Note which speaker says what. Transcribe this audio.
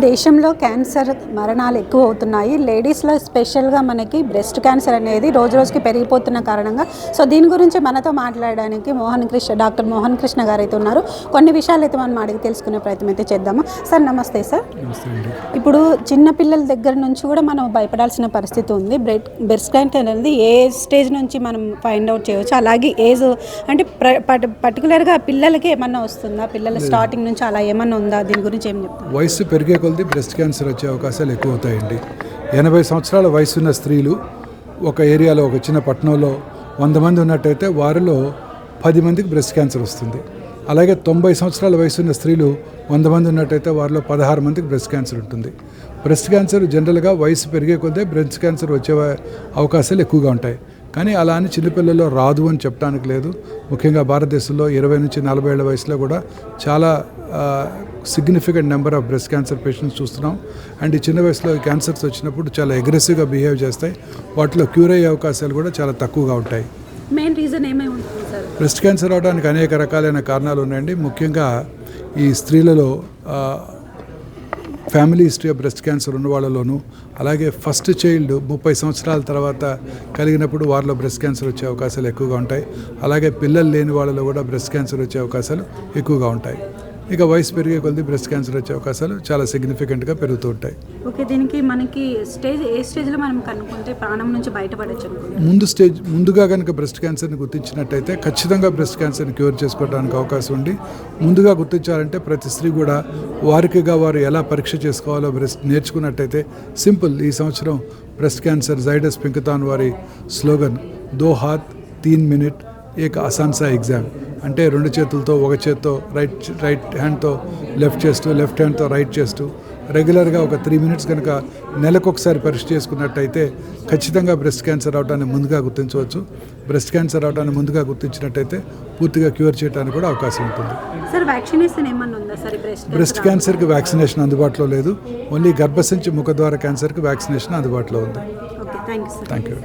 Speaker 1: దేశంలో క్యాన్సర్ మరణాలు ఎక్కువ అవుతున్నాయి. లేడీస్లో స్పెషల్గా మనకి బ్రెస్ట్ క్యాన్సర్ అనేది రోజు రోజుకి పెరిగిపోతున్న కారణంగా దీని గురించి మనతో మాట్లాడడానికి డాక్టర్ మోహన్ కృష్ణ గారు అయితే ఉన్నారు. కొన్ని విషయాలు అయితే మనం అడిగి తెలుసుకునే ప్రయత్నం అయితే చేద్దాము. సార్ నమస్తే. సార్ ఇప్పుడు చిన్నపిల్లల దగ్గర నుంచి కూడా మనం భయపడాల్సిన పరిస్థితి ఉంది. బ్రెస్ట్ క్యాన్సర్ అనేది ఏ స్టేజ్ నుంచి మనం ఫైండ్ అవుట్ చేయవచ్చు, అలాగే ఏజ్ అంటే పర్టికులర్గా పిల్లలకి ఏమన్నా వస్తుందా, పిల్లల స్టార్టింగ్ నుంచి అలా ఏమన్నా ఉందా, దీని గురించి ఏం చెప్తారు?
Speaker 2: వయసు పెరిగే కొలది బ్రెస్ట్ క్యాన్సర్ వచ్చే అవకాశాలు ఎక్కువ అవుతాయండి. 80 సంవత్సరాల వయసున్న స్త్రీలు ఒక ఏరియాలో, ఒక చిన్న పట్టణంలో 100 మంది ఉన్నట్టయితే వారిలో 10 మందికి బ్రెస్ట్ క్యాన్సర్ వస్తుంది. అలాగే 90 సంవత్సరాల వయసున్న స్త్రీలు 100 మంది ఉన్నట్టయితే వారిలో 16 మందికి బ్రెస్ట్ క్యాన్సర్ ఉంటుంది. బ్రెస్ట్ క్యాన్సర్ జనరల్గా వయసు పెరిగే కొద్దీ బ్రెస్ట్ క్యాన్సర్ వచ్చే అవకాశాలు ఎక్కువగా ఉంటాయి. కానీ అలా అని చిన్నపిల్లల్లో రాదు అని చెప్పడానికి లేదు. ముఖ్యంగా భారతదేశంలో 20 నుంచి 40 ఏళ్ల వయసులో కూడా చాలా significant number of breast cancer patients చూస్తున్నాం. అండ్ ఈ చిన్న వయసులో క్యాన్సర్స్ వచ్చినప్పుడు చాలా అగ్రెసివ్గా బిహేవ్ చేస్తాయి. వాటిలో క్యూర్ అయ్యే అవకాశాలు కూడా చాలా తక్కువగా ఉంటాయి.
Speaker 1: మెయిన్ రీజన్ ఏమై ఉంటుంది సార్?
Speaker 2: బ్రెస్ట్ క్యాన్సర్ అవడానికి అనేక రకాలైన కారణాలు ఉన్నాయండి. ముఖ్యంగా ఈ స్త్రీలలో family history of breast cancer ఉన్న వాళ్ళలోనూ, అలాగే ఫస్ట్ చైల్డ్ 30 సంవత్సరాల తర్వాత కలిగినప్పుడు వారిలో బ్రెస్ట్ క్యాన్సర్ వచ్చే అవకాశాలు ఎక్కువగా ఉంటాయి. అలాగే పిల్లలు లేని వాళ్ళలో కూడా బ్రెస్ట్ క్యాన్సర్ వచ్చే అవకాశాలు ఎక్కువగా ఉంటాయి. ఇక వయసు పెరిగే కొద్ది బ్రెస్ట్ క్యాన్సర్ వచ్చే అవకాశాలు చాలా సిగ్నిఫికెంట్గా పెరుగుతూ ఉంటాయి.
Speaker 1: ఓకే, దీనికి మనకి ఏ స్టేజ్లో మనం కనుక్కుంటే ప్రాణం నుంచి బయటపడచ్చు?
Speaker 2: ముందుగా కనుక బ్రెస్ట్ క్యాన్సర్ని గుర్తించినట్టయితే ఖచ్చితంగా బ్రెస్ట్ క్యాన్సర్ని క్యూర్ చేసుకోవడానికి అవకాశం ఉంది. ముందుగా గుర్తించాలంటే ప్రతి స్త్రీ కూడా వారికిగా వారు ఎలా పరీక్ష చేసుకోవాలో నేర్చుకున్నట్టయితే సింపుల్. ఈ సంవత్సరం బ్రెస్ట్ క్యాన్సర్ జైడస్ పింకథాన్ వారి స్లోగన్ 2 हाथ 3 मिनट एक आसान सा एग्जाम అంటే 2 చేతులతో, ఒక చేత్తో రైట్ హ్యాండ్తో లెఫ్ట్ చేస్తూ, లెఫ్ట్ హ్యాండ్తో రైట్ చేస్తూ రెగ్యులర్గా ఒక 3 మినిట్స్ కనుక నెలకొకసారి పరీక్ష చేసుకున్నట్టయితే ఖచ్చితంగా బ్రెస్ట్ క్యాన్సర్ అవడాన్ని ముందుగా గుర్తించవచ్చు. బ్రెస్ట్ క్యాన్సర్ అవడాన్ని ముందుగా గుర్తించినట్టయితే పూర్తిగా క్యూర్ చేయడానికి కూడా అవకాశం ఉంటుంది. బ్రెస్ట్ క్యాన్సర్కి వ్యాక్సినేషన్ అందుబాటులో లేదు. ఓన్లీ గర్భసంచి ముఖద్వార క్యాన్సర్కి వ్యాక్సినేషన్ అందుబాటులో ఉంది.
Speaker 1: Thank you.